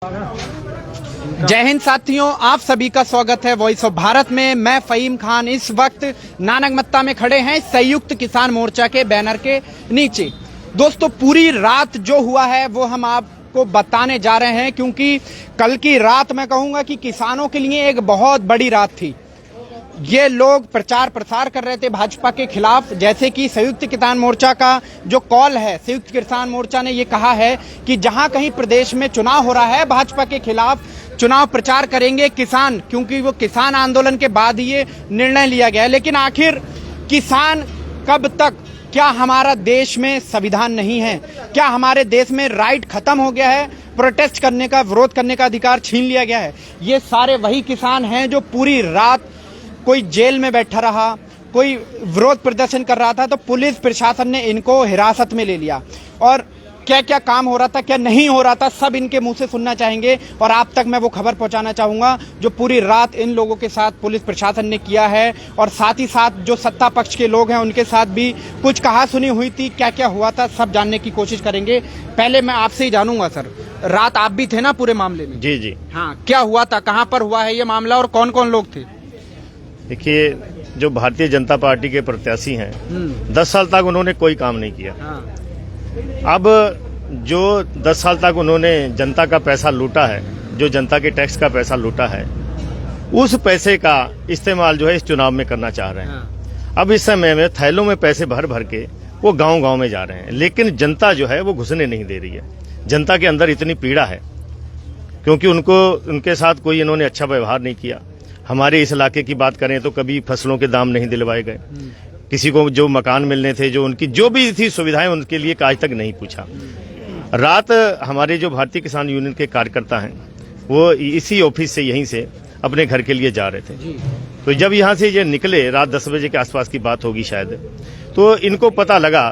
जय हिंद साथियों, आप सभी का स्वागत है वॉइस ऑफ भारत में। मैं फहीम खान इस वक्त नानकमत्ता में खड़े हैं संयुक्त किसान मोर्चा के बैनर के नीचे। दोस्तों, पूरी रात जो हुआ है वो हम आपको बताने जा रहे हैं, क्योंकि कल की रात मैं कहूंगा कि किसानों के लिए एक बहुत बड़ी रात थी। ये लोग प्रचार प्रसार कर रहे थे भाजपा के खिलाफ, जैसे कि संयुक्त किसान मोर्चा का जो कॉल है, संयुक्त किसान मोर्चा ने ये कहा है कि जहां कहीं प्रदेश में चुनाव हो रहा है भाजपा के खिलाफ चुनाव प्रचार करेंगे किसान, क्योंकि वो किसान आंदोलन के बाद ये निर्णय लिया गया है। लेकिन आखिर किसान कब तक? क्या हमारा देश में संविधान नहीं है? क्या हमारे देश में राइट खत्म हो गया है? प्रोटेस्ट करने का, विरोध करने का अधिकार छीन लिया गया है? ये सारे वही किसान हैं जो पूरी रात कोई जेल में बैठा रहा, कोई विरोध प्रदर्शन कर रहा था, तो पुलिस प्रशासन ने इनको हिरासत में ले लिया। और क्या क्या काम हो रहा था, क्या नहीं हो रहा था, सब इनके मुंह से सुनना चाहेंगे और आप तक मैं वो खबर पहुंचाना चाहूंगा जो पूरी रात इन लोगों के साथ पुलिस प्रशासन ने किया है। और साथ ही साथ जो सत्ता पक्ष के लोग हैं उनके साथ भी कुछ कहा सुनी हुई थी, क्या क्या हुआ था, सब जानने की कोशिश करेंगे। पहले मैं आपसे ही जानूंगा सर, रात आप भी थे ना पूरे मामले में? जी जी हाँ, क्या हुआ था, कहाँ पर हुआ है ये मामला और कौन कौन लोग थे? देखिए, जो भारतीय जनता पार्टी के प्रत्याशी हैं 10 साल तक उन्होंने कोई काम नहीं किया। अब जो 10 साल तक उन्होंने जनता का पैसा लूटा है, जो जनता के टैक्स का पैसा लूटा है, उस पैसे का इस्तेमाल जो है इस चुनाव में करना चाह रहे हैं। अब इस समय में थैलों में पैसे भर भर के वो गांव-गांव में जा रहे हैं, लेकिन जनता जो है वो घुसने नहीं दे रही है। जनता के अंदर इतनी पीड़ा है क्योंकि उनके साथ कोई इन्होंने अच्छा व्यवहार नहीं किया। हमारे इस इलाके की बात करें तो कभी फसलों के दाम नहीं दिलवाए गए, किसी को जो मकान मिलने थे, जो उनकी जो भी थी सुविधाएं, उनके लिए आज तक नहीं पूछा। रात हमारे जो भारतीय किसान यूनियन के कार्यकर्ता हैं वो इसी ऑफिस से, यहीं से अपने घर के लिए जा रहे थे। तो जब यहाँ से ये निकले, रात 10 बजे के आसपास की बात होगी शायद, तो इनको पता लगा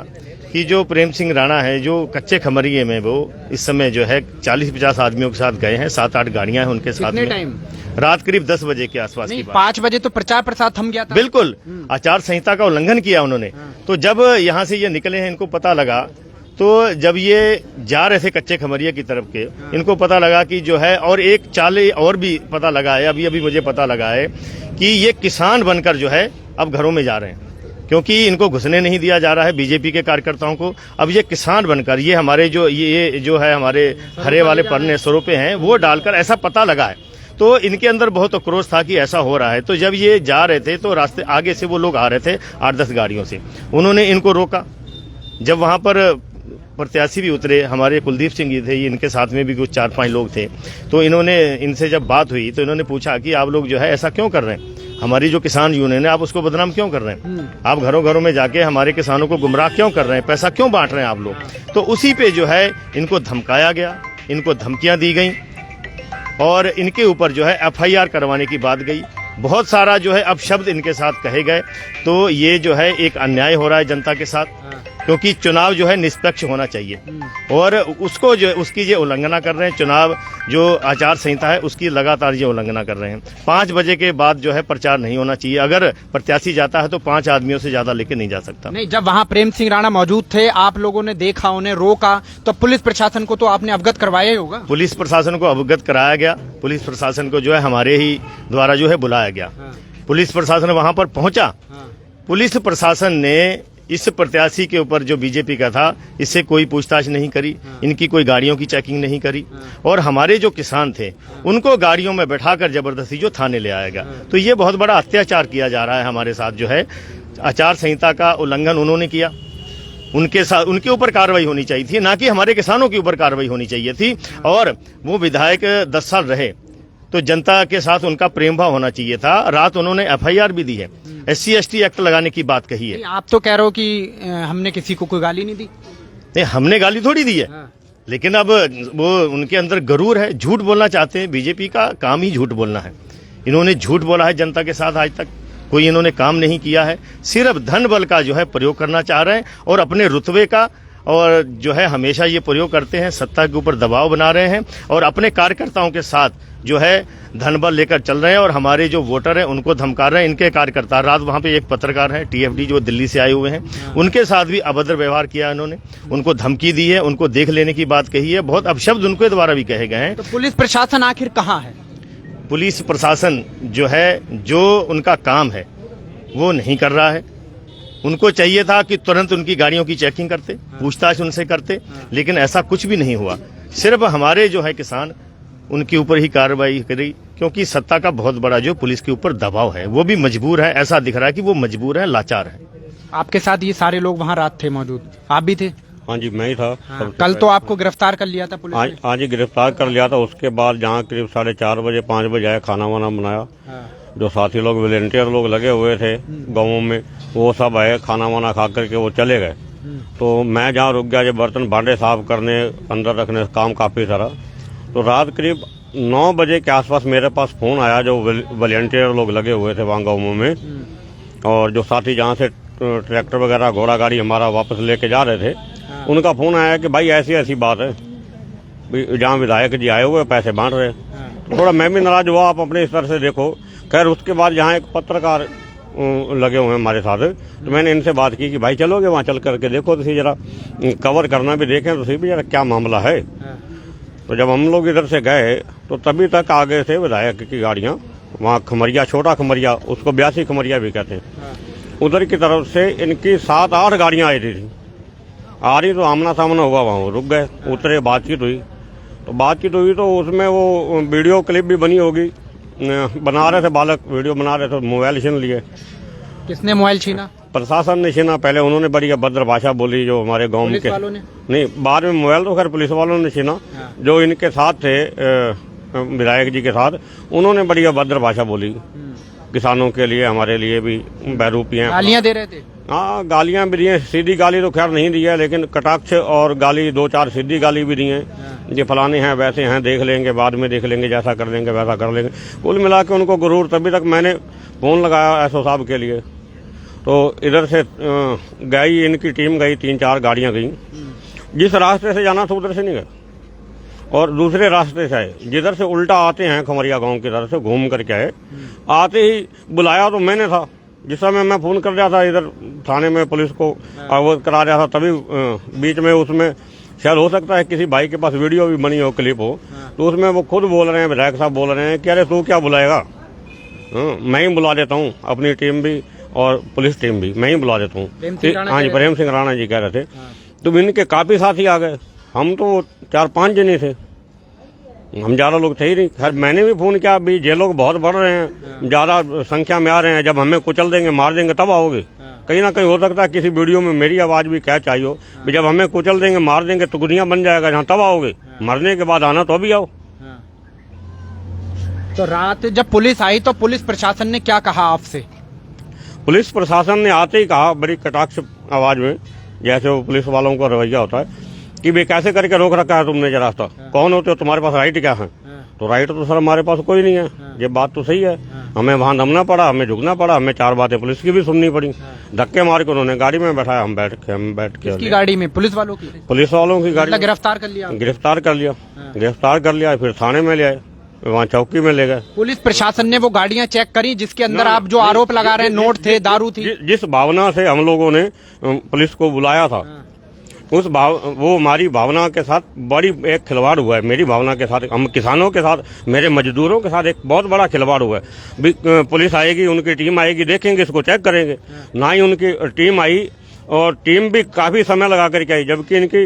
कि जो प्रेम सिंह राणा है, जो कच्चे खमरिये में वो इस समय जो है 40-50 आदमियों के साथ गए हैं, 7-8 गाड़ियां हैं उनके साथ में। टाइम रात करीब 10 बजे के आसपास की बात। 5 बजे तो प्रचार प्रसार थम गया था। बिल्कुल, आचार संहिता का उल्लंघन किया उन्होंने। तो जब यहाँ से ये निकले हैं, इनको पता लगा, तो जब ये जा रहे थे कच्चे खमरिया की तरफ के, इनको पता लगा कि जो है, और एक चाल और भी पता लगा है, अभी मुझे पता लगा है कि ये किसान बनकर जो है अब घरों में जा रहे हैं, क्योंकि इनको घुसने नहीं दिया जा रहा है बीजेपी के कार्यकर्ताओं को। अब ये किसान बनकर ये हमारे जो है हमारे हरे वाले पन्ने स्वरूपे हैं वो डालकर, ऐसा पता लगा है। तो इनके अंदर बहुत आक्रोश था कि ऐसा हो रहा है। तो जब ये जा रहे थे तो रास्ते आगे से वो लोग आ रहे थे 8-10 गाड़ियों से, उन्होंने इनको रोका। जब वहां पर प्रत्याशी भी उतरे, हमारे कुलदीप सिंह जी थे, इनके साथ में भी कुछ 4-5 लोग थे, तो इनसे जब बात हुई तो इन्होंने पूछा कि आप लोग जो है ऐसा क्यों कर रहे हैं, हमारी जो किसान यूनियन है आप उसको बदनाम क्यों कर रहे हैं, आप घरों घरों में जाके हमारे किसानों को गुमराह क्यों कर रहे हैं, पैसा क्यों बांट रहे हैं आप लोग। तो उसी पे जो है इनको धमकाया गया, इनको धमकियां दी गई और इनके ऊपर जो है FIR करवाने की बात गई। बहुत सारा जो है अब शब्द इनके साथ कहे गए। तो ये जो है एक अन्याय हो रहा है जनता के साथ, क्योंकि चुनाव जो है निष्पक्ष होना चाहिए और उसको जो उसकी ये उल्लंघना कर रहे हैं। चुनाव जो आचार संहिता है उसकी लगातार ये उल्लंघना कर रहे हैं। 5 बजे के बाद जो है प्रचार नहीं होना चाहिए। अगर प्रत्याशी जाता है तो 5 आदमियों से ज्यादा लेके नहीं जा सकता। नहीं, जब वहाँ प्रेम सिंह राणा मौजूद थे, आप लोगों ने देखा, उन्हें रोका, तो पुलिस प्रशासन को तो आपने अवगत करवाया ही होगा। पुलिस प्रशासन को अवगत कराया गया। पुलिस प्रशासन को जो है हमारे ही द्वारा जो है बुलाया गया। पुलिस प्रशासन वहां पर पहुंचा। पुलिस प्रशासन ने इस प्रत्याशी के ऊपर जो बीजेपी का था, इससे कोई पूछताछ नहीं करी, इनकी कोई गाड़ियों की चेकिंग नहीं करी और हमारे जो किसान थे उनको गाड़ियों में बैठाकर जबरदस्ती जो थाने ले आया गया। तो ये बहुत बड़ा अत्याचार किया जा रहा है हमारे साथ। जो है आचार संहिता का उल्लंघन उन्होंने किया, उनके साथ उनके ऊपर कार्रवाई होनी चाहिए थी, ना कि हमारे किसानों के ऊपर कार्रवाई होनी चाहिए थी। और वो विधायक 10 साल रहे तो जनता के साथ उनका प्रेम भाव होना चाहिए था। रात उन्होंने FIR भी दी है, SC/ST एक्ट लगाने की बात कही है। आप तो कह रहे हो कि हमने किसी को कोई गाली नहीं दी। नहीं, हमने गाली थोड़ी दी है। लेकिन अब वो उनके अंदर गरूर है, झूठ बोलना चाहते हैं। बीजेपी का काम ही झूठ बोलना है। इन्होंने झूठ बोला है जनता के साथ, आज तक कोई इन्होंने काम नहीं किया है। सिर्फ धन बल का जो है प्रयोग करना चाह रहे हैं और अपने रुतबे का, और जो है हमेशा ये प्रयोग करते हैं, सत्ता के ऊपर दबाव बना रहे हैं और अपने कार्यकर्ताओं के साथ जो है धनबल लेकर चल रहे हैं और हमारे जो वोटर हैं उनको धमका रहे हैं। इनके कार्यकर्ता, रात वहां पे एक पत्रकार है टीएफडी जो दिल्ली से आए हुए हैं, उनके साथ भी अभद्र व्यवहार किया इन्होंने, उनको धमकी दी है, उनको देख लेने की बात कही है, बहुत अपशब्द उनके द्वारा भी कहे गए हैं। तो पुलिस प्रशासन आखिर कहाँ है? पुलिस प्रशासन जो है, जो उनका काम है वो नहीं कर रहा है। उनको चाहिए था कि तुरंत उनकी गाड़ियों की चेकिंग करते, पूछताछ उनसे करते, लेकिन ऐसा कुछ भी नहीं हुआ। सिर्फ हमारे जो है किसान उनके ऊपर ही कार्रवाई करी, क्योंकि सत्ता का बहुत बड़ा जो पुलिस के ऊपर दबाव है, वो भी मजबूर है। ऐसा दिख रहा है कि वो मजबूर है, लाचार है। आपके साथ ये सारे लोग वहाँ रात थे मौजूद, आप भी थे? हाँ जी, मैं ही था। कल तो आपको गिरफ्तार कर लिया था पुलिस ने? आज ही गिरफ्तार कर लिया था। उसके बाद जहाँ करीब 4:30 बजे 5 बजे आया, खाना वाना बनाया। जो साथी लोग वॉलंटियर लोग लगे हुए थे गाँवों में, वो सब आए, खाना वाना खा करके वो चले गए। तो मैं जहाँ रुक गया, जब बर्तन भांडे साफ करने, अंदर रखने काम काफी सारा, तो रात करीब 9 बजे के आसपास मेरे पास फोन आया। जो वॉलंटियर लोग लगे हुए थे वहाँ गाँवों में, और जो साथी जहाँ से ट्रैक्टर वगैरह घोड़ा गाड़ी हमारा वापस लेके जा रहे थे, उनका फोन आया कि भाई ऐसी ऐसी बात है, जहाँ विधायक जी आए हुए पैसे बांट रहे। तो थोड़ा मैं भी नाराज हुआ, आप अपने स्तर से देखो। खैर उसके बाद यहाँ एक पत्रकार लगे हुए हैं हमारे साथ, तो मैंने इनसे बात की कि भाई चलोगे वहाँ चल करके देखो, तो जरा कवर करना भी देखें, तो सही भी जरा क्या मामला है। तो जब हम लोग इधर से गए तो तभी तक आगे से विधायक की गाड़ियाँ, वहाँ खमरिया, छोटा खमरिया, उसको 82 खमरिया भी कहते हैं, उधर की तरफ से इनकी 7-8 गाड़ियाँ आई थी। आ रही तो आमना सामना हुआ, वहाँ रुक गए, उतरे, बातचीत हुई। तो उसमें वो वीडियो क्लिप भी बनी होगी, बना रहे थे बालक, वीडियो बना रहे थे, मोबाइल छीन लिए। किसने मोबाइल छीना? प्रशासन ने छीना। पहले उन्होंने बड़ी अभद्र भाषा बोली, जो हमारे गांव के वालों ने? नहीं, बाद में मोबाइल तो खैर पुलिस वालों ने छीना। जो इनके साथ थे विधायक जी के साथ, उन्होंने बड़ी अभद्र भाषा बोली किसानों के लिए, हमारे लिए भी बहरूपी हैं। गालियां दे रहे थे? हाँ, गालियां भी दी हैं। सीधी गाली तो खैर नहीं दी है, लेकिन कटाक्ष और गाली 2-4 सीधी गाली भी दी हैं। ये फलाने हैं, वैसे हैं, देख लेंगे, बाद में देख लेंगे, जैसा कर लेंगे वैसा कर लेंगे। कुल मिला के उनको गुरूर। तभी तक मैंने फोन लगाया एसओ साहब के लिए, तो इधर से गई इनकी टीम गई, 3-4 गाड़ियां गई। जिस रास्ते से जाना था उधर से नहीं गए, और दूसरे रास्ते से आए, जिधर से उल्टा आते हैं खमरिया गांव की तरफ से घूम करके आए। आते ही बुलाया तो मैंने था, जिस समय मैं फोन कर रहा था इधर थाने में पुलिस को अवगत करा रहा था, तभी बीच में उसमें शायद हो सकता है किसी भाई के पास वीडियो भी बनी हो, क्लिप हो, तो उसमें वो खुद बोल रहे हैं, विधायक साहब बोल रहे हैं कि अरे तू क्या बुलाएगा, मैं ही बुला देता हूँ, अपनी टीम भी और पुलिस टीम भी मैं ही बुला देता हूँ। हाँ जी, प्रेम सिंह राणा जी कह रहे थे। तो इनके काफी साथी आ गए, हम तो 4-5 जने थे, हम ज्यादा लोग थे ही नहीं। खैर मैंने भी फोन किया, अभी ये लोग बहुत बढ़ रहे हैं, ज्यादा संख्या में आ रहे हैं, जब हमें कुचल देंगे, मार देंगे, तब आओगे। कहीं ना कहीं हो सकता है किसी वीडियो में मेरी आवाज भी क्या चाहिए, जब हमें कुचल देंगे, मार देंगे, तो दुनिया बन जाएगा जहाँ, तब आओगे। मरने के बाद आना तो अभी आओ। तो रात जब पुलिस आई तो पुलिस प्रशासन ने क्या कहा आपसे? पुलिस प्रशासन ने आते ही कहा बड़ी कटाक्ष आवाज में, जैसे वो पुलिस वालों का रवैया होता है, कि भाई कैसे करके रोक रखा है तुमने ये रास्ता, कौन होते हो, तुम्हारे पास राइट क्या है? तो राइट तो सर हमारे पास कोई नहीं है। ये बात तो सही है, हमें वहाँ दमना पड़ा, हमें झुकना पड़ा, हमें 4 बातें पुलिस की भी सुननी पड़ी। धक्के मार के उन्होंने गाड़ी में बैठाया, हम बैठ के किसकी गाड़ी में? पुलिस वालों की? पुलिस वालों की गाड़ी। गिरफ्तार कर लिया? गिरफ्तार कर लिया, फिर थाने में ले आए, वहाँ चौकी में ले गए। पुलिस प्रशासन ने वो गाड़ियां चेक करी जिसके अंदर आप जो आरोप लगा रहे हैं, नोट थे, दारू थी? जिस भावना से हम लोगों ने पुलिस को बुलाया था, वो हमारी भावना के साथ बड़ी एक खिलवाड़ हुआ है। मेरी भावना के साथ, हम किसानों के साथ, मेरे मजदूरों के साथ एक बहुत बड़ा खिलवाड़ हुआ है। पुलिस आएगी, उनकी टीम आएगी, देखेंगे, इसको चेक करेंगे। ना ही उनकी टीम आई, और टीम भी काफी समय लगा करके आई, जबकि इनकी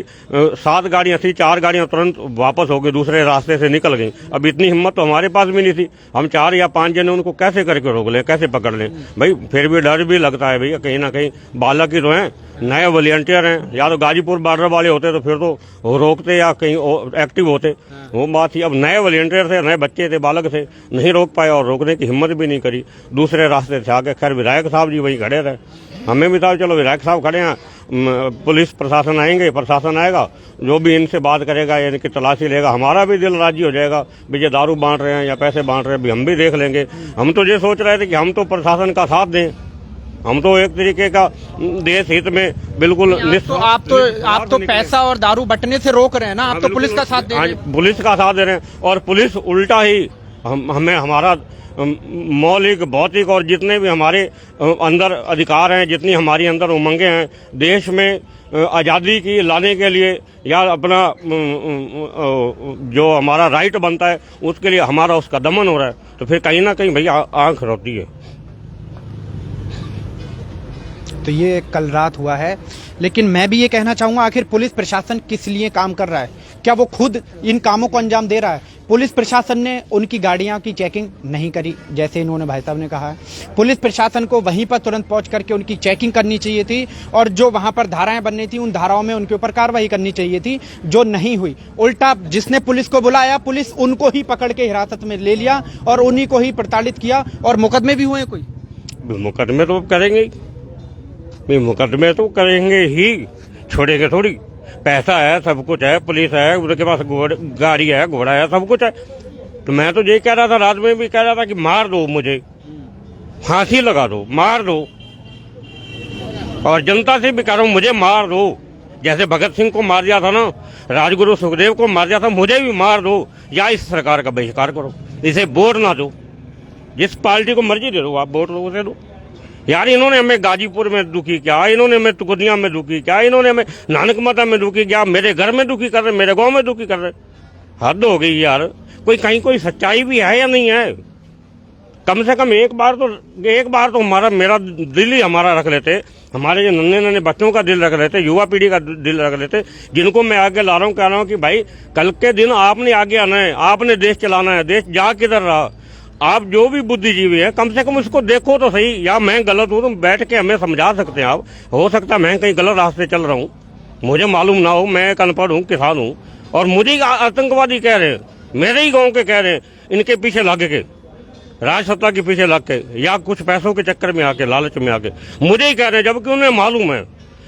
7 गाड़ियां थी, 4 गाड़ियां तुरंत वापस हो गई, दूसरे रास्ते से निकल गई। अब इतनी हिम्मत तो हमारे पास भी नहीं थी, हम 4 या 5 जने उनको कैसे करके रोक लें, कैसे पकड़ लें भाई। फिर भी डर भी लगता है भैया, कहीं ना कहीं बालक ही तो हैं, नए वॉलंटियर हैं। या तो गाजीपुर बॉर्डर वाले होते तो फिर तो रोकते या कहीं एक्टिव होते, वो बात थी। अब नए वॉलंटियर थे, नए बच्चे थे, बालक थे, नहीं रोक पाए और रोकने की हिम्मत भी नहीं करी, दूसरे रास्ते से आगे। खैर विधायक साहब जी वही खड़े रहे, हमें भी था चलो विधायक साहब खड़े हैं, पुलिस प्रशासन आएंगे, प्रशासन आएगा, जो भी इनसे बात करेगा, इनकी तलाशी लेगा, हमारा भी दिल राजी हो जाएगा। भी ये दारू बांट रहे हैं या पैसे बांट रहे हैं, भी हम भी देख लेंगे। हम तो ये सोच रहे थे कि हम तो प्रशासन का साथ दें, हम तो एक तरीके का देश हित में बिल्कुल। तो आप तो पैसा और दारू बंटने से रोक रहे हैं ना, आप तो पुलिस का साथ दे रहे हैं। पुलिस का साथ दे रहे हैं, और पुलिस उल्टा ही हमें हमारा मौलिक भौतिक और जितने भी हमारे अंदर अधिकार हैं, जितनी हमारी अंदर उमंगें हैं, देश में आज़ादी की लाने के लिए या अपना जो हमारा राइट बनता है उसके लिए हमारा उसका दमन हो रहा है, तो फिर कहीं ना कहीं भैया आंख रोती है। तो ये कल रात हुआ है, लेकिन मैं भी ये कहना चाहूंगा, आखिर पुलिस प्रशासन किस लिए काम कर रहा है? क्या वो खुद इन कामों को अंजाम दे रहा है? पुलिस प्रशासन ने उनकी गाड़ियां की चेकिंग नहीं करी, जैसे इन्होंने भाई साहब ने कहा है। पुलिस प्रशासन को वहीं पर तुरंत पहुंच करके उनकी चेकिंग करनी चाहिए थी, और जो वहां पर धाराएं बननी थी उन धाराओं में उनके ऊपर कार्रवाई करनी चाहिए थी, जो नहीं हुई। उल्टा जिसने पुलिस को बुलाया, पुलिस उनको ही पकड़ के हिरासत में ले लिया और उन्हीं को ही प्रताड़ित किया, और मुकदमे भी हुए। कोई मुकदमे तो करेंगे ही, मुकदमे तो करेंगे ही, छोड़ेंगे थोड़ी। पैसा है, सब कुछ है, पुलिस है, उनके पास गाड़ी है, घोड़ा है, सब कुछ है। तो मैं तो ये कह रहा था, रात में भी कह रहा था कि मार दो मुझे, फांसी लगा दो, मार दो। और जनता से भी कह रहा हूँ, मुझे मार दो। जैसे भगत सिंह को मार दिया था ना, राजगुरु सुखदेव को मार दिया था, मुझे भी मार दो, या इस सरकार का बहिष्कार करो, इसे वोट ना दो। जिस पार्टी को मर्जी दे दो आप, वोट दो, उसे दो। यार इन्होंने हमें गाजीपुर में दुखी किया, इन्होंने हमें तुकुदिया में दुखी किया, इन्होंने हमें नानकमता में दुखी किया, मेरे घर में दुखी कर रहे, मेरे गांव में दुखी कर रहे। हद हो गई यार। कोई कहीं कोई सच्चाई भी है या नहीं है? कम से कम एक बार तो हमारा मेरा दिल ही हमारा रख लेते, हमारे जो नन्हे नन्हे बच्चों का दिल रख लेते, युवा पीढ़ी का दिल रख लेते, जिनको मैं आगे ला रहा हूँ, कह रहा हूँ कि भाई कल के दिन आपने आगे आना है, आपने देश चलाना है। देश जा किधर रहा? आप जो भी बुद्धिजीवी है, कम से कम उसको देखो तो सही। या मैं गलत हूँ तो बैठ के हमें समझा सकते हैं आप। हो सकता है मैं कहीं गलत रास्ते चल रहा हूँ, मुझे मालूम ना हो, मैं एक अनपढ़ हूँ, किसान हूँ, और मुझे आतंकवादी कह रहे हैं, मेरे ही गांव के कह रहे हैं, इनके पीछे लग के, राज सत्ता के पीछे लग के, या कुछ पैसों के चक्कर में आके, लालच में आके मुझे ही कह रहे हैं, जबकि उन्हें मालूम है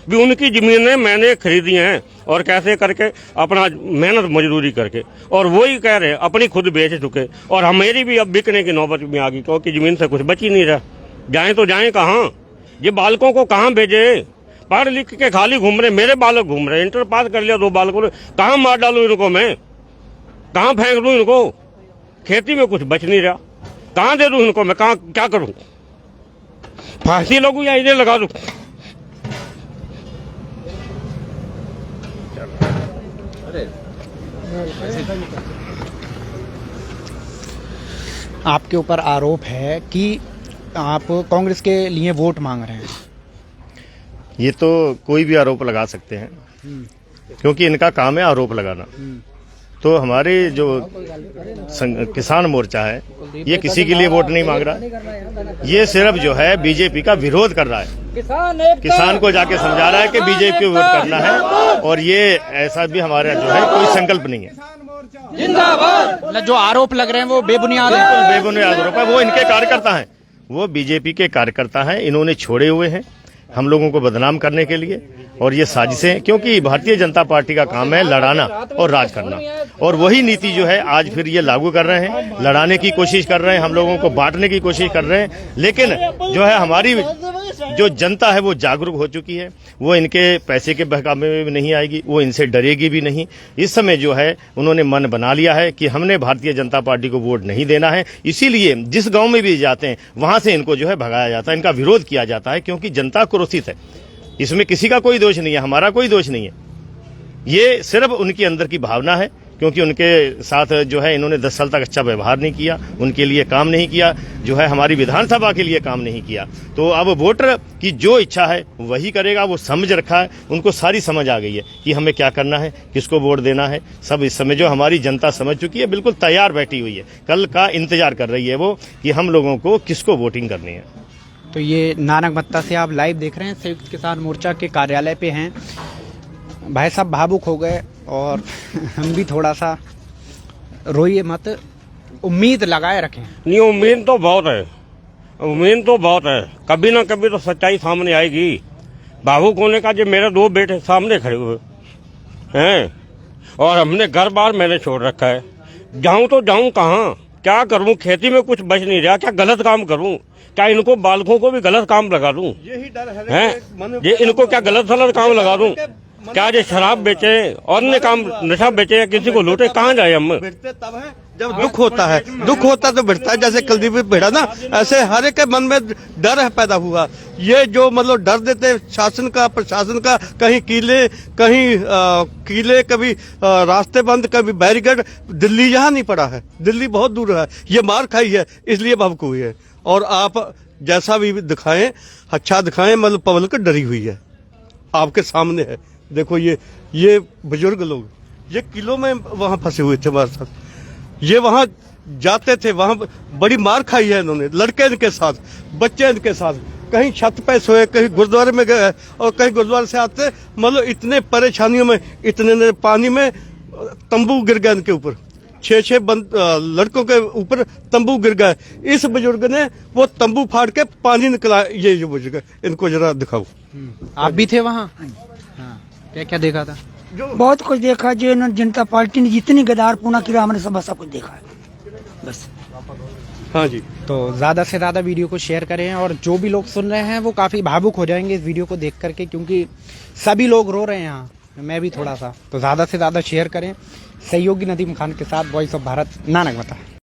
भी उनकी जमीनें मैंने खरीदी हैं, और कैसे करके अपना मेहनत मजदूरी करके, और वही कह रहे हैं अपनी खुद बेच चुके, और हमारी भी अब बिकने की नौबत में आ गई, क्योंकि जमीन से कुछ बच ही नहीं रहा। जाएं तो जाएं कहाँ? ये बालकों को कहाँ भेजे? पढ़ लिख के खाली घूम रहे, मेरे बालक घूम रहे, इंटर पास कर लिया 2 बालकों ने, कहाँ मार डालू इनको मैं? कहाँ फेंक दूं इनको? खेती में कुछ बच नहीं रहा, कहाँ दे दूं इनको मैं? कहाँ क्या करूं? फांसी लगूं या इन्हें लगा दूं? आपके ऊपर आरोप है कि आप कांग्रेस के लिए वोट मांग रहे हैं। ये तो कोई भी आरोप लगा सकते हैं, क्योंकि इनका काम है आरोप लगाना। तो हमारे जो किसान मोर्चा है, ये किसी के लिए वोट नहीं मांग रहा, ये सिर्फ जो है बीजेपी का विरोध कर रहा है। किसान को जाके समझा रहा है कि बीजेपी को वोट करना है, और ये ऐसा भी हमारा जो है कोई संकल्प नहीं है। जिंदाबाद। जो आरोप लग रहे हैं वो बेबुनियाद है। बेबुनियाद आरोप है, वो इनके कार्यकर्ता हैं, वो बीजेपी के कार्यकर्ता हैं, इन्होंने छोड़े हुए हैं हम लोगों को बदनाम करने के लिए, और ये साजिशें, क्योंकि भारतीय जनता पार्टी का काम है लड़ाना और राज करना, और वही नीति जो है आज फिर ये लागू कर रहे हैं, लड़ाने की कोशिश कर रहे हैं, हम लोगों को बांटने की कोशिश कर रहे हैं। लेकिन जो है हमारी जो जनता है वो जागरूक हो चुकी है, वो इनके पैसे के बहकावे में भी नहीं आएगी, वो इनसे डरेगी भी नहीं। इस समय जो है उन्होंने मन बना लिया है कि हमने भारतीय जनता पार्टी को वोट नहीं देना है, इसीलिए जिस गांव में भी जाते हैं वहां से इनको जो है भगाया जाता है, इनका विरोध किया जाता है, क्योंकि जनता क्रोधित है। इसमें किसी का कोई दोष नहीं है, हमारा कोई दोष नहीं है, ये सिर्फ उनकी अंदर की भावना है, क्योंकि उनके साथ जो है इन्होंने 10 साल तक अच्छा व्यवहार नहीं किया, उनके लिए काम नहीं किया, जो है हमारी विधानसभा के लिए काम नहीं किया। तो अब वोटर की जो इच्छा है वही करेगा, वो समझ रखा है, उनको सारी समझ आ गई है कि हमें क्या करना है, किसको वोट देना है, सब इस समय जो हमारी जनता समझ चुकी है, बिल्कुल तैयार बैठी हुई है, कल का इंतजार कर रही है वो कि हम लोगों को किसको वोटिंग करनी है। तो ये नानकमत्ता से आप लाइव देख रहे हैं, संयुक्त किसान मोर्चा के कार्यालय पे हैं। भाई साहब भावुक हो गए, और हम भी थोड़ा सा, रोइए मत, उम्मीद लगाए रखें। नहीं, उम्मीद तो बहुत है, उम्मीद तो बहुत है, कभी ना कभी तो सच्चाई सामने आएगी। भावुक होने का, जो मेरे 2 बेटे सामने खड़े हुए हैं, और हमने घर बार मैंने छोड़ रखा है, जाऊं तो जाऊं कहाँ, क्या करूं? खेती में कुछ बच नहीं रहा, क्या गलत काम करूं? क्या इनको बालकों को भी गलत काम लगा दूं? यही डर है, ये इनको क्या गलत सलत काम लगा दूं? क्या जो शराब बेचे और अन्य काम नशा बेचे या किसी को लूटे, कहाँ जाए हम? भिड़ते तब है जब दुख होता है, दुख होता है तो भिड़ता है। जैसे कुलदीप भिड़ा ना, ऐसे हर एक के मन में डर है पैदा हुआ। ये जो मतलब डर देते शासन का, प्रशासन का, कहीं कीले कभी रास्ते बंद, कभी बैरिकेड। दिल्ली यहाँ नहीं पड़ा है, दिल्ली बहुत दूर है, ये मार खाई है इसलिए भभक हुई है। और आप जैसा भी दिखाएं, अच्छा दिखाएं, मतलब पब्लिक डरी हुई है, आपके सामने है। देखो ये बुजुर्ग लोग ये किलो में वहां फंसे हुए थे हमारे साथ, ये वहां जाते थे, वहां बड़ी मार खाई है इन्होंने, लड़के इनके साथ, बच्चे इनके साथ, कहीं छत पे सोए, कहीं गुरुद्वारे में गए और कहीं गुरुद्वारे से आते, मतलब इतने परेशानियों में, इतने पानी में तंबू गिर गया इनके ऊपर, 6 लड़कों के ऊपर तंबू गिर गए। इस बुजुर्ग ने वो तंबू फाड़ के पानी निकला। ये जो बुजुर्ग, इनको जरा दिखाओ। आप भी थे वहाँ? हाँ, क्या क्या देखा था? बहुत कुछ देखा, जो जनता पार्टी ने जितनी गद्दारपूना किया हमने सब कुछ देखा है बस। हाँ जी, तो ज्यादा से ज्यादा वीडियो को शेयर करें, और जो भी लोग सुन रहे हैं वो काफी भावुक हो जाएंगे इस वीडियो को देख करके, क्योंकि सभी लोग रो रहे हैं यहाँ, मैं भी थोड़ा सा। तो ज्यादा से ज्यादा शेयर करें। सहयोगी नदीम खान के साथ वॉइस ऑफ भारत, नानक मता।